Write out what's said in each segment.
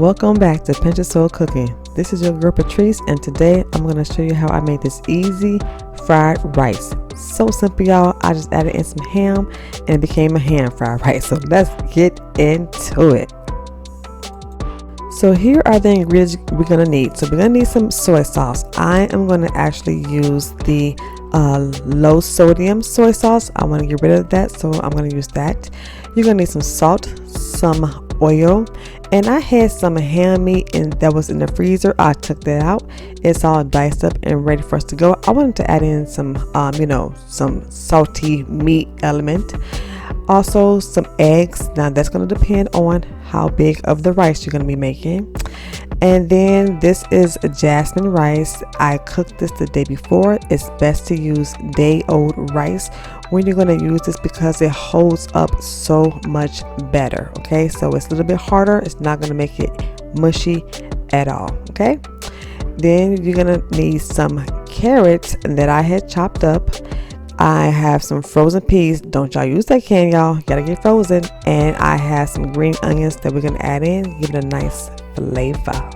Welcome back to Pampered Chef Cooking. This is your girl Patrice, and today I'm going to show you how I made this easy fried rice. So simple, y'all. I just added in some ham and it became a ham fried rice. So let's get into it. So here are the ingredients we're going to need. So we're going to need some soy sauce. I am going to actually use the low sodium soy sauce. I want to get rid of that, so I'm going to use that. You're going to need some salt, some oil, and I had some ham meat and that was in the freezer. I took that out. It's all diced up and ready for us to go. I wanted to add in some some salty meat element. Also some eggs. Now that's going to depend on how big of the rice you're going to be making. And then this is jasmine rice. I cooked this the day before. It's best to use day-old rice when you're going to use this because it holds up so much better. Okay, so it's a little bit harder. It's not going to make it mushy at all. Okay, then you're going to need some carrots that I had chopped up. I have some frozen peas. Don't y'all use that can, y'all. Gotta get frozen. And I have some green onions that we're gonna add in, give it a nice flavor.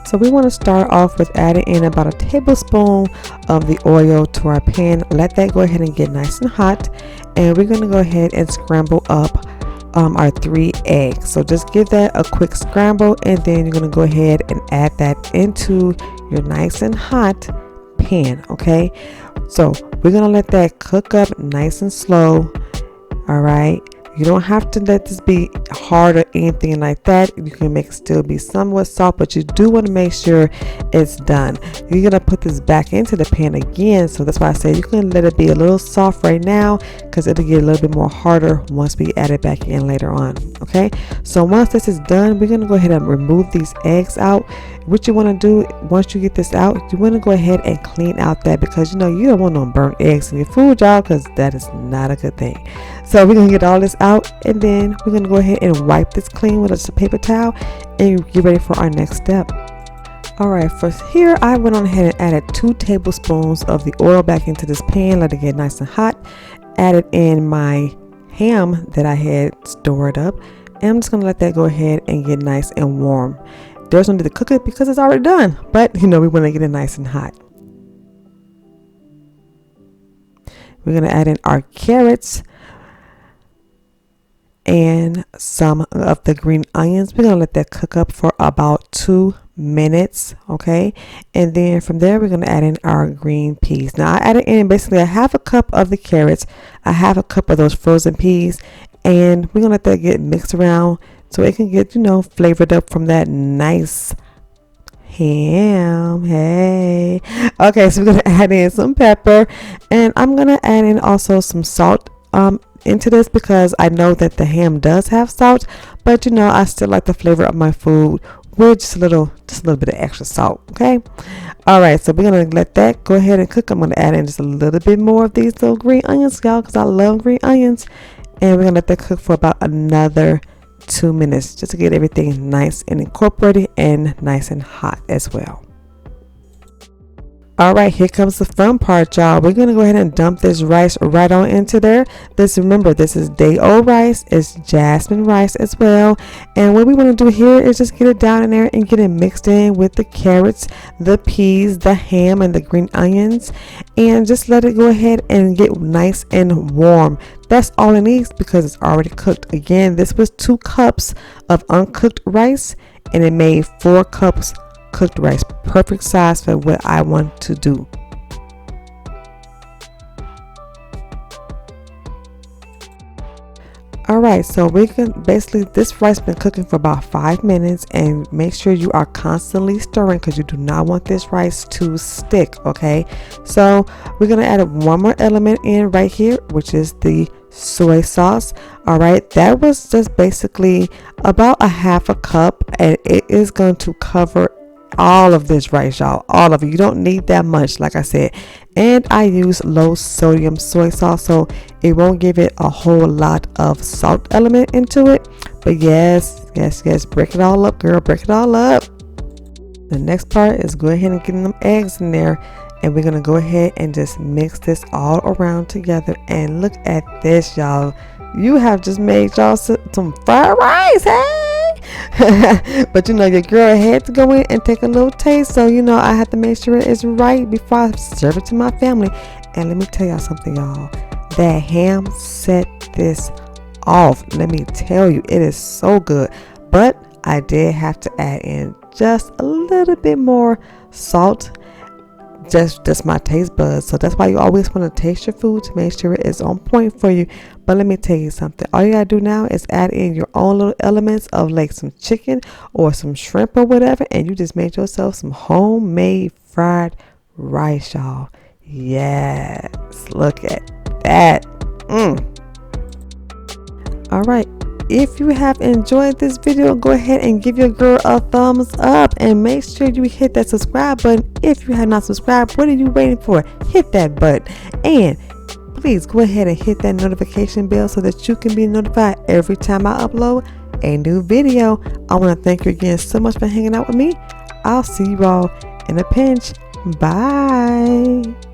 So we want to start off with adding in about a tablespoon of the oil to our pan. Let that go ahead and get nice and hot, and we're gonna go ahead and scramble up our 3 eggs. So just give that a quick scramble, and then you're gonna go ahead and add that into your nice and hot pan. Okay, so we're gonna let that cook up nice and slow. All right, you don't have to let this be hard or anything like that. You can make it still be somewhat soft, but you do want to make sure it's done. You're gonna put this back into the pan again, so that's why I say you can let it be a little soft right now because it'll get a little bit more harder once we add it back in later on. Okay, so once this is done, we're gonna go ahead and remove these eggs out. What you want to do once you get this out, you want to go ahead and clean out that, because you don't want no burnt eggs in your food, y'all, because that is not a good thing. So we're gonna get all this out, and then we're gonna go ahead and wipe this clean with a paper towel and get ready for our next step. All right, first here I went on ahead and added 2 tablespoons of the oil back into this pan, let it get nice and hot. Added in my ham that I had stored up, and I'm just gonna let that go ahead and get nice and warm. There's no need to cook it because it's already done, but we want to get it nice and hot. We're going to add in our carrots and some of the green onions. We're going to let that cook up for about 2 minutes. Okay, and then from there we're going to add in our green peas. Now I added in basically a half a cup of the carrots, a half a cup of those frozen peas, and we're going to let that get mixed around so it can get, flavored up from that nice ham. Hey. Okay, so we're going to add in some pepper, and I'm going to add in also some salt into this because I know that the ham does have salt, but I still like the flavor of my food with just a little bit of extra salt. Okay. All right, so we're going to let that go ahead and cook. I'm going to add in just a little bit more of these little green onions, y'all, because I love green onions, and we're going to let that cook for about another 2 minutes just to get everything nice and incorporated and nice and hot as well. All right, here comes the fun part, y'all. We're gonna go ahead and dump this rice right on into there. Remember, this is day-old rice. It's jasmine rice as well. And what we want to do here is just get it down in there and get it mixed in with the carrots, the peas, the ham, and the green onions, and just let it go ahead and get nice and warm. That's all it needs because it's already cooked. Again, this was 2 cups of uncooked rice, and it made 4 cups cooked rice. Perfect size for what I want to do. All right, so we can basically, this rice been cooking for about 5 minutes, and make sure you are constantly stirring because you do not want this rice to stick. Okay, so we're gonna add one more element in right here, which is the soy sauce. All right, that was just basically about a half a cup, and it is going to cover all of this rice, y'all. All of it. You don't need that much, like I said. And I use low sodium soy sauce, so it won't give it a whole lot of salt element into it. But yes, break it all up, girl. Break it all up. The next part is go ahead and get them eggs in there, and we're gonna go ahead and just mix this all around together. And look at this, y'all. You have just made y'all some fried rice. Hey, But you know, your girl had to go in and take a little taste, so you know I have to make sure it's right before I serve it to my family. And let me tell y'all something, y'all. That ham set this off. Let me tell you, it is so good. But I did have to add in just a little bit more salt. Just my taste buds. So that's why you always want to taste your food to make sure it's on point for you. But let me tell you something. All you gotta do now is add in your own little elements of like some chicken or some shrimp or whatever, and you just made yourself some homemade fried rice, y'all. Yes, look at that. All right. If you have enjoyed this video, go ahead and give your girl a thumbs up and make sure you hit that subscribe button. If you have not subscribed, what are you waiting for? Hit that button, and please go ahead and hit that notification bell so that you can be notified every time I upload a new video. I want to thank you again so much for hanging out with me. I'll see you all in a pinch. Bye.